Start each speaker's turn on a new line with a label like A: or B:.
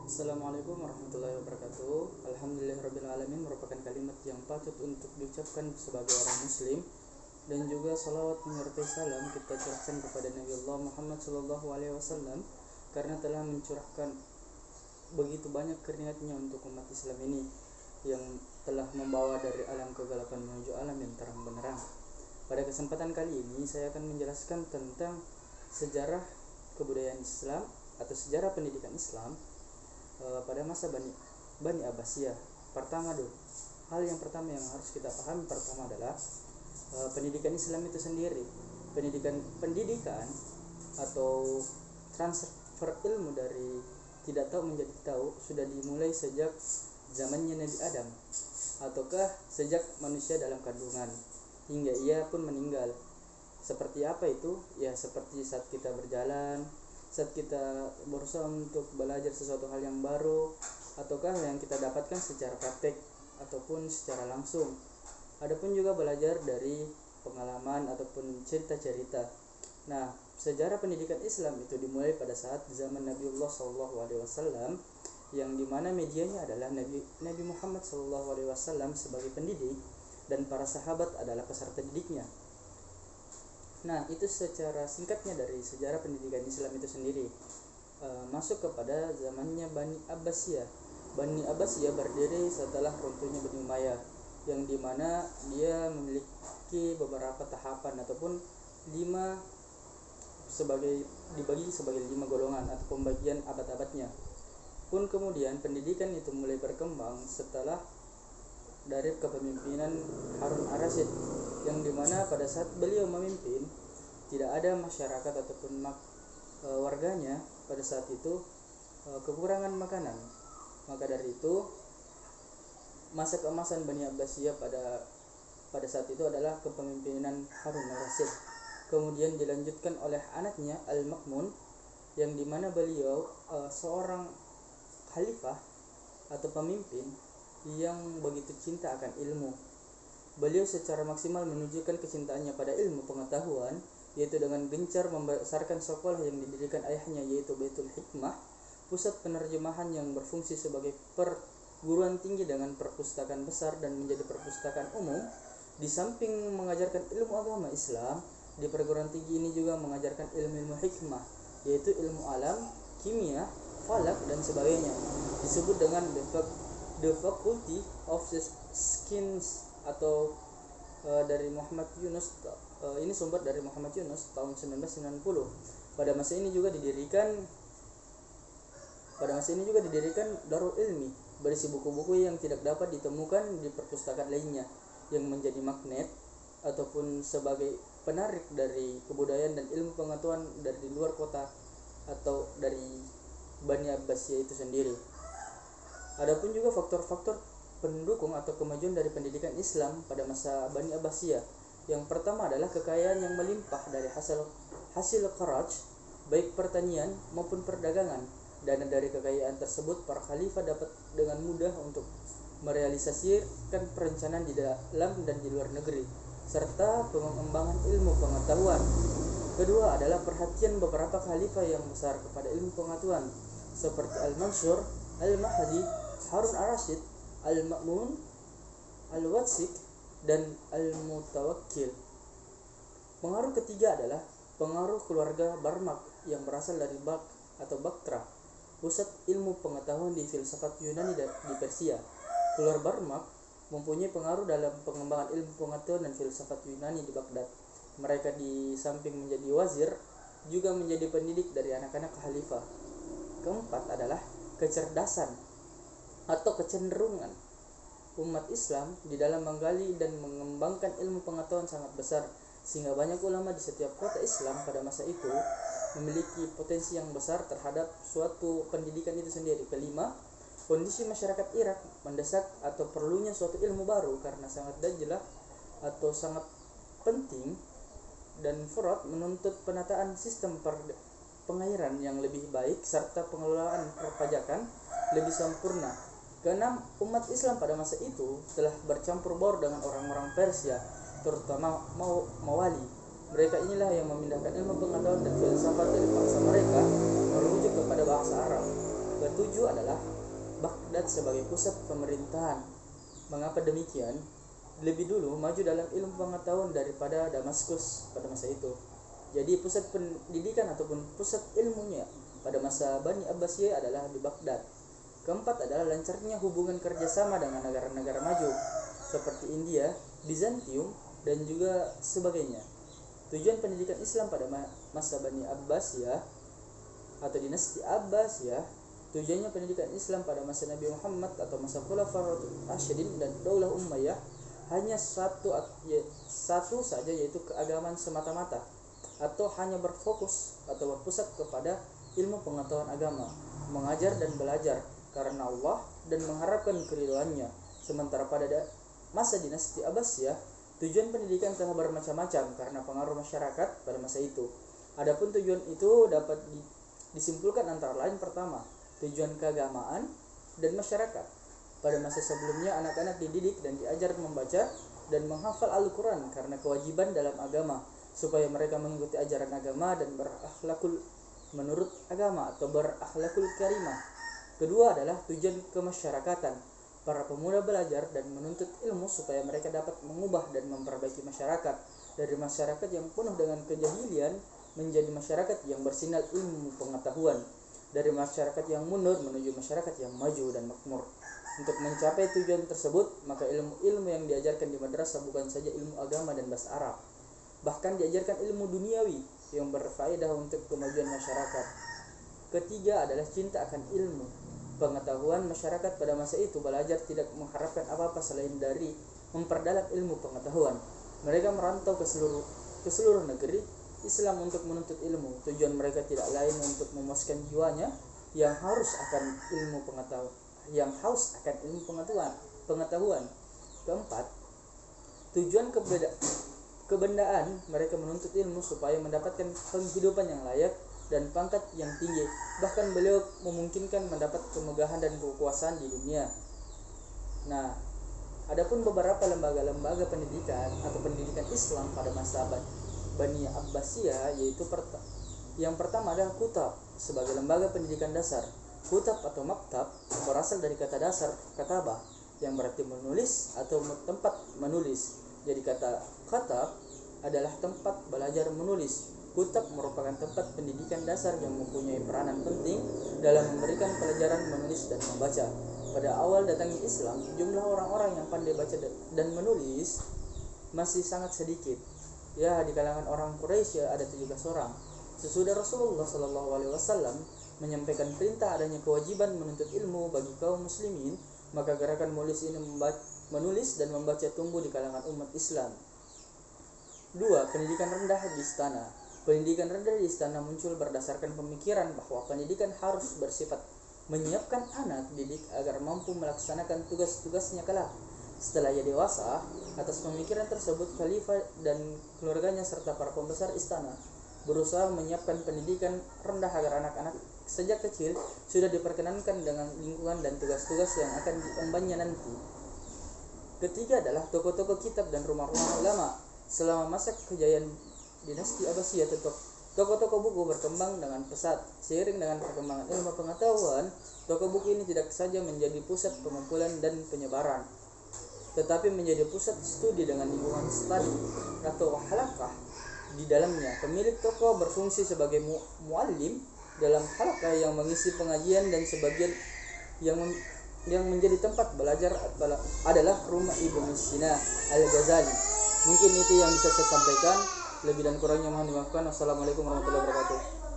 A: Assalamualaikum warahmatullahi wabarakatuh. Alhamdulillahirrabbilalamin merupakan kalimat yang patut untuk diucapkan sebagai orang muslim, dan juga salawat menyertai salam kita curahkan kepada Nabi Allah Muhammad SAW, karena telah mencurahkan begitu banyak keringatnya untuk umat Islam ini, yang telah membawa dari alam kegelapan menuju alam yang terang benderang. Pada kesempatan kali ini saya akan menjelaskan tentang sejarah kebudayaan Islam atau sejarah pendidikan Islam pada masa Bani Abbasiyah. Hal yang pertama yang harus kita pahami pertama adalah pendidikan Islam itu sendiri. Pendidikan atau transfer ilmu dari tidak tahu menjadi tahu sudah dimulai sejak zamannya Nabi Adam, ataukah sejak manusia dalam kandungan hingga ia pun meninggal. Seperti apa itu? Ya seperti saat kita berjalan, saat kita berusaha untuk belajar sesuatu hal yang baru, ataukah yang kita dapatkan secara praktek ataupun secara langsung. Adapun juga belajar dari pengalaman ataupun cerita-cerita. Nah, sejarah pendidikan Islam itu dimulai pada saat zaman Nabiullah SAW, yang dimana medianya adalah Nabi Muhammad SAW sebagai pendidik dan para sahabat adalah peserta didiknya. Nah, itu secara singkatnya dari sejarah pendidikan Islam itu sendiri. Masuk kepada zamannya Bani Abbasiyah. Bani Abbasiyah berdiri setelah runtuhnya Bani Umayyah, yang dimana dia memiliki beberapa tahapan ataupun dibagi sebagai 5 golongan atau pembagian abad-abadnya. Pun kemudian pendidikan itu mulai berkembang setelah dari kepemimpinan Harun ar-Rasyid, yang dimana pada saat beliau memimpin tidak ada masyarakat ataupun warganya pada saat itu kekurangan makanan. Maka dari itu masa keemasan Bani Abbasiyah pada saat itu adalah kepemimpinan Harun ar-Rasyid. Kemudian dilanjutkan oleh anaknya Al-Ma'mun, yang dimana beliau seorang khalifah atau pemimpin yang begitu cinta akan ilmu. Beliau secara maksimal menunjukkan kecintaannya pada ilmu pengetahuan, yaitu dengan gencar membesarkan sekolah yang didirikan ayahnya, yaitu Baitul Hikmah, pusat penerjemahan yang berfungsi sebagai perguruan tinggi dengan perpustakaan besar dan menjadi perpustakaan umum. Di samping mengajarkan ilmu agama Islam, di perguruan tinggi ini juga mengajarkan ilmu hikmah, yaitu ilmu alam, kimia, falak dan sebagainya. Disebut dengan The Faculty of the Skins atau dari Muhammad Yunus. Ini sumber dari Muhammad Yunus tahun 1990. Pada masa ini juga didirikan Darul Ilmi, berisi buku-buku yang tidak dapat ditemukan di perpustakaan lainnya, yang menjadi magnet ataupun sebagai penarik dari kebudayaan dan ilmu pengetahuan dari luar kota atau dari Bani Abbasiyah itu sendiri. Adapun juga faktor-faktor pendukung atau kemajuan dari pendidikan Islam pada masa Bani Abbasiyah. Yang pertama adalah kekayaan yang melimpah dari hasil kharaj, baik pertanian maupun perdagangan. Dana dari kekayaan tersebut para khalifah dapat dengan mudah untuk merealisasikan perencanaan di dalam dan di luar negeri, serta pengembangan ilmu pengetahuan. Kedua adalah perhatian beberapa khalifah yang besar kepada ilmu pengetahuan, seperti Al-Mansur, Al-Mahdi, Harun ar-Rasyid, Al-Ma'mun, Al-Watsiq, dan Al-Mutawakkil. Pengaruh ketiga adalah pengaruh keluarga Barmak yang berasal dari Baktra, pusat ilmu pengetahuan di filsafat Yunani di Persia. Keluarga Barmak mempunyai pengaruh dalam pengembangan ilmu pengetahuan dan filsafat Yunani di Baghdad. Mereka di samping menjadi wazir juga menjadi pendidik dari anak-anak khalifah. Keempat adalah kecerdasan atau kecenderungan umat Islam di dalam menggali dan mengembangkan ilmu pengetahuan sangat besar, sehingga banyak ulama di setiap kota Islam pada masa itu memiliki potensi yang besar terhadap suatu pendidikan itu sendiri. Kelima, kondisi masyarakat Irak mendesak atau perlunya suatu ilmu baru karena sangat dajlah atau sangat penting, dan Furat menuntut penataan sistem pengairan yang lebih baik serta pengelolaan perpajakan lebih sempurna. Keenam, umat Islam pada masa itu telah bercampur baur dengan orang-orang Persia, terutama Mawali. Mereka inilah yang memindahkan ilmu pengetahuan dan filsafat dari bangsa mereka merujuk kepada bahasa Arab. ketujuh adalah Baghdad sebagai pusat pemerintahan. Mengapa demikian? Lebih dulu maju dalam ilmu pengetahuan daripada Damaskus pada masa itu. Jadi pusat pendidikan ataupun pusat ilmunya pada masa Bani Abbasiyah adalah di Baghdad. Keempat adalah lancarnya hubungan kerjasama dengan negara-negara maju seperti India, Bizantium, dan juga sebagainya. Tujuan pendidikan Islam pada masa Bani Abbasiyah atau dinasti Abbasiyah, tujuannya pendidikan Islam pada masa Nabi Muhammad atau masa Khulafaur Rasyidin dan Daulah Umayyah hanya satu saja, yaitu keagamaan semata-mata, atau hanya berfokus atau berpusat kepada ilmu pengetahuan agama, mengajar dan belajar karena Allah dan mengharapkan keridhaannya. Sementara pada masa dinasti Abbasiyah, tujuan pendidikan telah bermacam-macam karena pengaruh masyarakat pada masa itu. Adapun tujuan itu dapat disimpulkan antara lain: pertama, tujuan keagamaan dan masyarakat. Pada masa sebelumnya anak-anak dididik dan diajar membaca dan menghafal Al-Quran karena kewajiban dalam agama, supaya mereka mengikuti ajaran agama dan berakhlakul menurut agama atau berakhlakul karimah. Kedua adalah tujuan kemasyarakatan. Para pemuda belajar dan menuntut ilmu supaya mereka dapat mengubah dan memperbaiki masyarakat dari masyarakat yang penuh dengan kejahilian menjadi masyarakat yang bersinar ilmu pengetahuan, dari masyarakat yang mundur menuju masyarakat yang maju dan makmur. Untuk mencapai tujuan tersebut, maka ilmu-ilmu yang diajarkan di madrasah bukan saja ilmu agama dan bahasa Arab, bahkan diajarkan ilmu duniawi yang berfaedah untuk kemajuan masyarakat. Ketiga adalah cinta akan ilmu pengetahuan. Masyarakat pada masa itu belajar tidak mengharapkan apa-apa selain dari memperdalam ilmu pengetahuan. Mereka merantau ke seluruh negeri Islam untuk menuntut ilmu. Tujuan mereka tidak lain untuk memuaskan jiwanya yang haus akan ilmu pengetahuan. Keempat, tujuan kebendaan. Mereka menuntut ilmu supaya mendapatkan penghidupan yang layak dan pangkat yang tinggi. Bahkan beliau memungkinkan mendapat kemegahan dan kekuasaan di dunia. Nah, adapun beberapa lembaga-lembaga pendidikan atau pendidikan Islam pada masa Bani Abbasiyah, yaitu yang pertama adalah Kutab sebagai lembaga pendidikan dasar. Kutab atau maktab berasal dari kata dasar katabah yang berarti menulis atau tempat menulis. Jadi kata katab adalah tempat belajar menulis. Kutab merupakan tempat pendidikan dasar yang mempunyai peranan penting dalam memberikan pelajaran menulis dan membaca. Pada awal datangnya Islam, jumlah orang-orang yang pandai baca dan menulis masih sangat sedikit. Ya, di kalangan orang Quraisy ada 17 orang. Sesudah Rasulullah SAW menyampaikan perintah adanya kewajiban menuntut ilmu bagi kaum muslimin, maka gerakan menulis dan membaca tumbuh di kalangan umat Islam. 2. Pendidikan rendah di istana. Pendidikan rendah di istana muncul berdasarkan pemikiran bahwa pendidikan harus bersifat menyiapkan anak didik agar mampu melaksanakan tugas-tugasnya kelak setelah ia dewasa. Atas pemikiran tersebut, khalifah dan keluarganya serta para pembesar istana berusaha menyiapkan pendidikan rendah agar anak-anak sejak kecil sudah diperkenankan dengan lingkungan dan tugas-tugas yang akan diembannya nanti. Ketiga adalah toko-toko kitab dan rumah-rumah ulama. Selama masa kejayaan dinasti Abbasiyah, toko-toko buku berkembang dengan pesat. Seiring dengan perkembangan ilmu pengetahuan, toko buku ini tidak saja menjadi pusat pengumpulan dan penyebaran, tetapi menjadi pusat studi dengan lingkungan studi atau halakah di dalamnya. Pemilik toko berfungsi sebagai muallim dalam halakah yang mengisi pengajian, dan sebagian yang menjadi tempat belajar adalah rumah Ibnu Sina Al-Ghazali. Mungkin itu yang bisa saya sampaikan. Lebih dan kurangnya mohon dimaafkan. Wassalamualaikum warahmatullahi wabarakatuh.